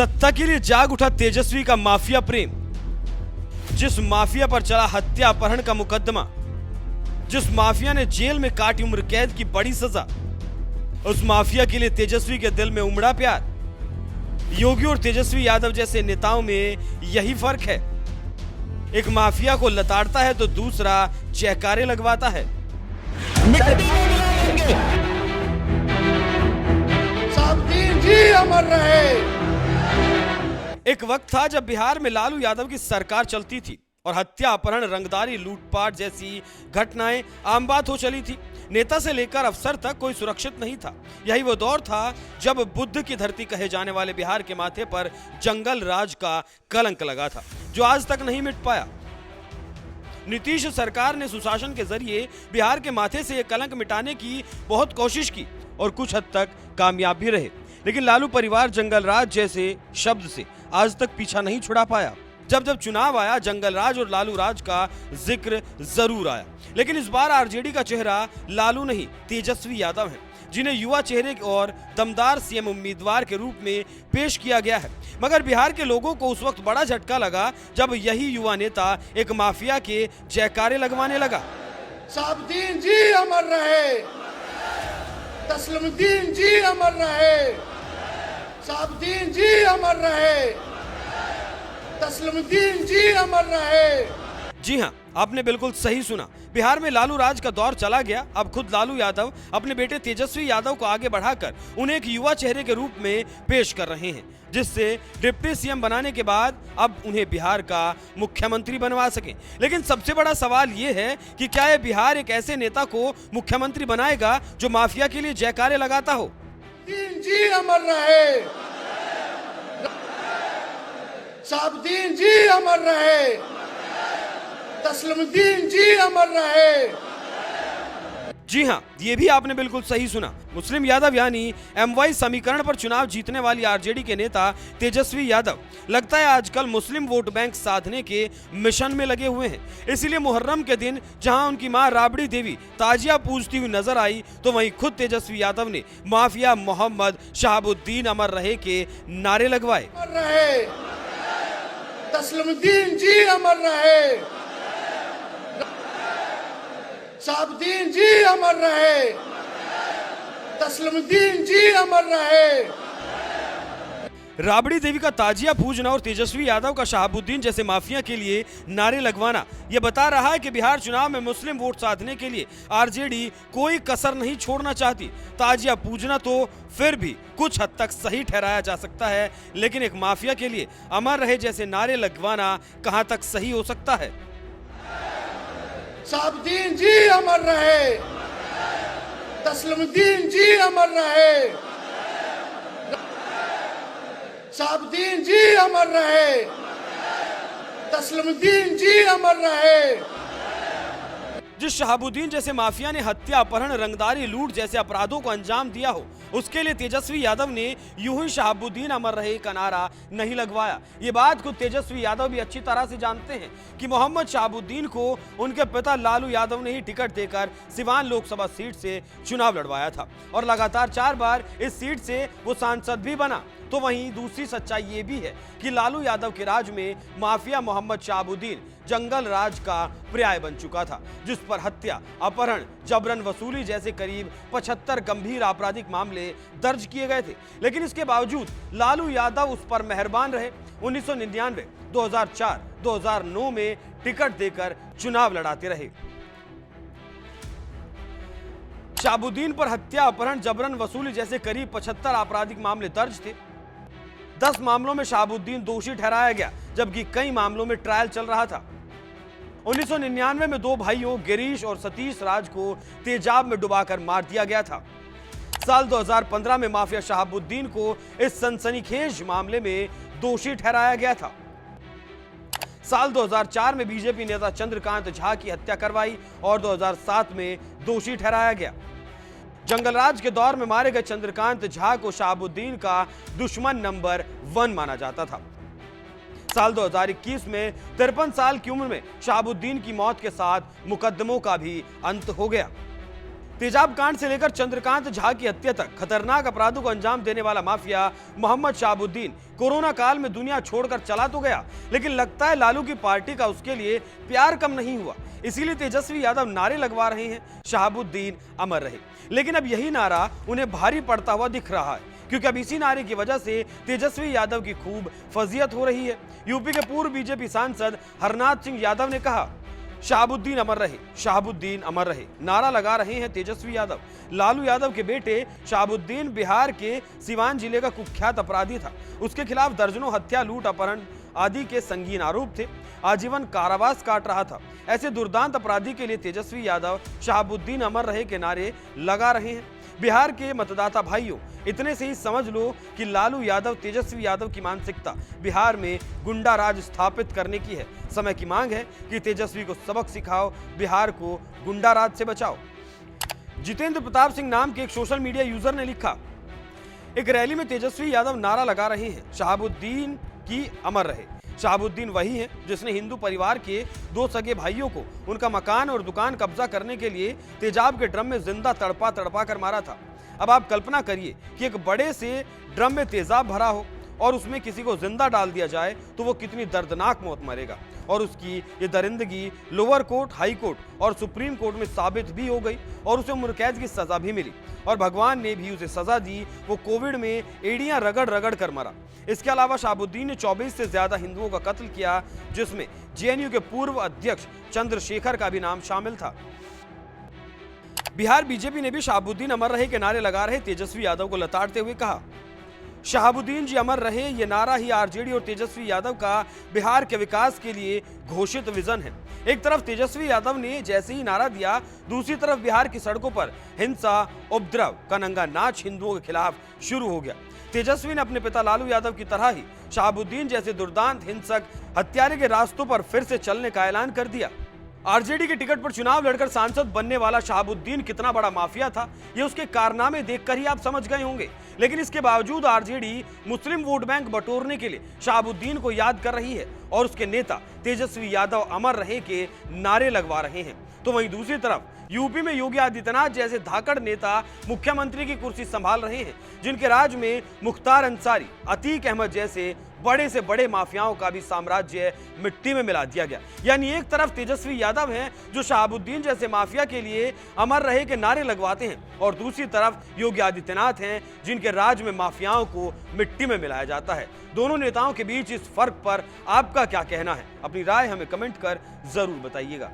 सत्ता के लिए जाग उठा तेजस्वी का माफिया प्रेम। जिस माफिया पर चला हत्या अपहरण का मुकदमा, जिस माफिया ने जेल में काटी उम्र कैद की बड़ी सजा, उस माफिया के लिए तेजस्वी के दिल में उमड़ा प्यार। योगी और तेजस्वी यादव जैसे नेताओं में यही फर्क है, एक माफिया को लताड़ता है तो दूसरा जयकारे लगवाता है। सब दिन जी अमर रहे। एक वक्त था जब बिहार में लालू यादव की सरकार चलती थी और हत्या अपहरण रंगदारी लूटपाट जैसी घटनाएं आम बात हो चली थी। नेता से लेकर अफसर तक कोई सुरक्षित नहीं था। यही वो दौर था जब बुद्ध की धरती कहे जाने वाले बिहार के माथे पर जंगल राज का कलंक लगा था, जो आज तक नहीं मिट पाया। नीतीश सरकार ने सुशासन के जरिए बिहार के माथे से यह कलंक मिटाने की बहुत कोशिश की और कुछ हद तक कामयाब भी रहे, लेकिन लालू परिवार जंगल राज जैसे शब्द से आज तक पीछा नहीं छुड़ा पाया। जब जब चुनाव आया, जंगल राज और लालू राज का जिक्र जरूर आया, लेकिन इस बार आरजेडी का चेहरा लालू नहीं तेजस्वी यादव है, जिन्हें युवा चेहरे और दमदार सीएम उम्मीदवार के रूप में पेश किया गया है। मगर बिहार के लोगों को उस वक्त बड़ा झटका लगा जब यही युवा नेता एक माफिया के जयकारे लगवाने लगा। सब दिन जी अमर रहे, तस्लीमुद्दीन जी अमर रहे, सब दिन जी अमर रहे, तस्लीमुद्दीन जी अमर रहे। जी हाँ, आपने बिल्कुल सही सुना। बिहार में लालू राज का दौर चला गया। अब खुद लालू यादव अपने बेटे तेजस्वी यादव को आगे बढ़ाकर उन्हें एक युवा चेहरे के रूप में पेश कर रहे हैं, जिससे डिप्टी सीएम बनाने के बाद अब उन्हें बिहार का मुख्यमंत्री बनवा सकें। लेकिन सबसे बड़ा सवाल ये है कि क्या यह बिहार एक ऐसे नेता को मुख्यमंत्री बनाएगा जो माफिया के लिए जयकारे लगाता हो। दिन जी अमर रहे, सब दिन जी अमर रहे, तस्लीमुद्दीन जी अमर रहे। जी हाँ, ये भी आपने बिल्कुल सही सुना। मुस्लिम यादव यानी MY समीकरण पर चुनाव जीतने वाली आरजेडी के नेता तेजस्वी यादव लगता है आजकल मुस्लिम वोट बैंक साधने के मिशन में लगे हुए हैं। इसीलिए मुहर्रम के दिन जहां उनकी मां राबड़ी देवी ताजिया पूजती हुई नजर आई, तो वहीं खुद तेजस्वी यादव ने माफिया मोहम्मद शहाबुद्दीन अमर रहे के नारे लगवाए। अमर रहे, तस्लीमुद्दीन जी अमर रहे, सब दिन जी अमर रहे, तस्लीमुद्दीन जी अमर रहे। राबड़ी देवी का ताजिया पूजना और तेजस्वी यादव का शहाबुद्दीन जैसे माफिया के लिए नारे लगवाना यह बता रहा है कि बिहार चुनाव में मुस्लिम वोट साधने के लिए आरजेडी कोई कसर नहीं छोड़ना चाहती। ताजिया पूजना तो फिर भी कुछ हद तक सही ठहराया जा सकता है, लेकिन एक माफिया के लिए अमर रहे जैसे नारे लगवाना कहां तक सही हो सकता है। सब दिन जी अमर रहे, तस्लीमुद्दीन जी अमर रहे, सब दिन जी अमर रहे, तस्लीमुद्दीन जी अमर रहे। जिस शहाबुद्दीन जैसे माफिया ने हत्या अपहरण रंगदारी लूट जैसे अपराधों को अंजाम दिया हो, उसके लिए तेजस्वी यादव ने यूं ही शहाबुद्दीन अमर रहे का नारा नहीं लगवाया। ये बात खुद तेजस्वी यादव भी अच्छी तरह से जानते हैं कि मोहम्मद शहाबुद्दीन को उनके पिता लालू यादव ने ही टिकट देकर सिवान लोकसभा सीट से चुनाव लड़वाया था और लगातार 4 बार इस सीट से वो सांसद भी बना। तो वहीं दूसरी सच्चाई ये भी है कि लालू यादव के राज में माफिया मोहम्मद शहाबुद्दीन जंगल राज का पर्याय बन चुका था, जिस पर हत्या अपहरण जबरन वसूली जैसे करीब 75 गंभीर आपराधिक मामले दर्ज किए गए थे। लेकिन इसके बावजूद लालू यादव उस पर मेहरबान रहे। 1999, 2004, 2009 में टिकट देकर चुनाव लड़ाते रहे। शहाबुद्दीन पर हत्या अपहरण जबरन वसूली जैसे करीब 75 आपराधिक मामले दर्ज थे। 10 मामलों में शहाबुद्दीन दोषी ठहराया गया, जबकि कई मामलों में ट्रायल चल रहा था। 1999 में 2 भाइयों गिरीश और सतीश राज को तेजाब में डुबाकर मार दिया गया था। साल 2015 में माफिया शहाबुद्दीन को इस सनसनीखेज मामले में दोषी ठहराया गया था। साल 2004 में बीजेपी नेता चंद्रकांत झा की हत्या करवाई और 2007 में दोषी ठहराया गया। जंगलराज के दौर में मारे गए चंद्रकांत झा को शहाबुद्दीन का दुश्मन नंबर 1 माना जाता था। साल 2021 में 53 साल की उम्र में शहाबुद्दीन की मौत के साथ मुकदमों का भी अंत हो गया। तेजाब कांड से लेकर चंद्रकांत झा की हत्या तक खतरनाक अपराधों को अंजाम देने वाला माफिया मोहम्मद शहाबुद्दीन कोरोना काल में दुनिया छोड़कर चला तो गया, लेकिन लगता है लालू की पार्टी का उसके लिए प्यार कम नहीं हुआ। इसीलिए तेजस्वी यादव नारे लगवा रहे हैं, शहाबुद्दीन अमर रहे। लेकिन अब यही नारा उन्हें भारी पड़ता हुआ दिख रहा है, क्योंकि अब इसी नारे की वजह से तेजस्वी यादव की खूब फजीयत हो रही है। यूपी के पूर्व बीजेपी सांसद हरनाथ सिंह यादव ने कहा, शहाबुद्दीन अमर रहे, शहाबुद्दीन अमर रहे, नारा लगा रहे हैं तेजस्वी यादव। लालू यादव के बेटे शहाबुद्दीन बिहार के सिवान जिले का कुख्यात अपराधी था। उसके खिलाफ दर्जनों हत्या, लूट, अपहरण आदि के संगीन आरोप थे। आजीवन कारावास काट रहा था। ऐसे दुर्दांत अपराधी के लिए तेजस्वी यादव शहाबुद्दीन अमर रहे के नारे लगा रहे हैं। बिहार के मतदाता भाइयों, इतने से ही समझ लो कि लालू यादव, तेजस्वी यादव की मानसिकता बिहार में गुंडा राज स्थापित करने की है। समय की मांग है कि तेजस्वी को सबक सिखाओ, बिहार को गुंडा राज से बचाओ। जितेंद्र प्रताप सिंह नाम के एक सोशल मीडिया यूजर ने लिखा, एक रैली में तेजस्वी यादव नारा लगा रहे हैं, शहाबुद्दीन की अमर रहे। शहाबुद्दीन वही है जिसने हिंदू परिवार के 2 सगे भाइयों को उनका मकान और दुकान कब्जा करने के लिए तेजाब के ड्रम में जिंदा तड़पा तड़पा कर मारा था। अब आप कल्पना करिए कि एक बड़े से ड्रम में तेजाब भरा हो और उसमें किसी को जिंदा डाल दिया जाए तो वो कितनी दर्दनाक मौत मरेगा। और उसकी ये दरिंदगी लोअर कोर्ट, हाई कोर्ट और सुप्रीम कोर्ट में साबित भी हो गई और उसे उम्र कैद की सजा भी मिली और भगवान ने भी उसे सजा दी। वो कोविड में एड़ियां रगड़ रगड़ कर मरा। इसके अलावा शहाबुद्दीन ने 24 से ज्यादा हिंदुओं का कत्ल किया, जिसमें जेएनयू के पूर्व अध्यक्ष चंद्रशेखर का भी नाम शामिल था। बिहार बीजेपी ने भी शहाबुद्दीन अमर रहे के नारे लगा रहे तेजस्वी यादव को लताड़ते हुए कहा, शहाबुद्दीन जी अमर रहे, ये नारा ही आरजेडी और तेजस्वी यादव का बिहार के विकास के लिए घोषित विजन है। एक तरफ तेजस्वी यादव ने जैसे ही नारा दिया, दूसरी तरफ बिहार की सड़कों पर हिंसा, उपद्रव का नंगा नाच हिंदुओं के खिलाफ शुरू हो गया। तेजस्वी ने अपने पिता लालू यादव की तरह ही शहाबुद्दीन जैसे दुर्दांत हिंसक हत्यारे के रास्तों पर फिर से चलने का ऐलान कर दिया। आरजेडी के टिकट पर चुनाव लड़कर सांसद बनने वाला शहाबुद्दीन कितना बड़ा माफिया था, ये उसके कारनामे देखकर ही आप समझ गए होंगे। लेकिन इसके बावजूद आरजेडी मुस्लिम वोट बैंक बटोरने के लिए शहाबुद्दीन को याद कर रही है और उसके नेता तेजस्वी यादव अमर रहे के नारे लगवा रहे हैं। तो वहीं दूसरी तरफ यूपी में योगी आदित्यनाथ जैसे धाकड़ नेता मुख्यमंत्री की कुर्सी संभाल रहे हैं, जिनके राज में मुख्तार अंसारी, अतीक अहमद जैसे बड़े से बड़े माफियाओं का भी साम्राज्य मिट्टी में मिला दिया गया। यानी एक तरफ तेजस्वी यादव हैं जो शहाबुद्दीन जैसे माफिया के लिए अमर रहे के नारे लगवाते हैं और दूसरी तरफ योगी आदित्यनाथ हैं जिनके राज में माफियाओं को मिट्टी में मिलाया जाता है। दोनों नेताओं के बीच इस फर्क पर आपका क्या कहना है? अपनी राय हमें कमेंट कर जरूर बताइएगा।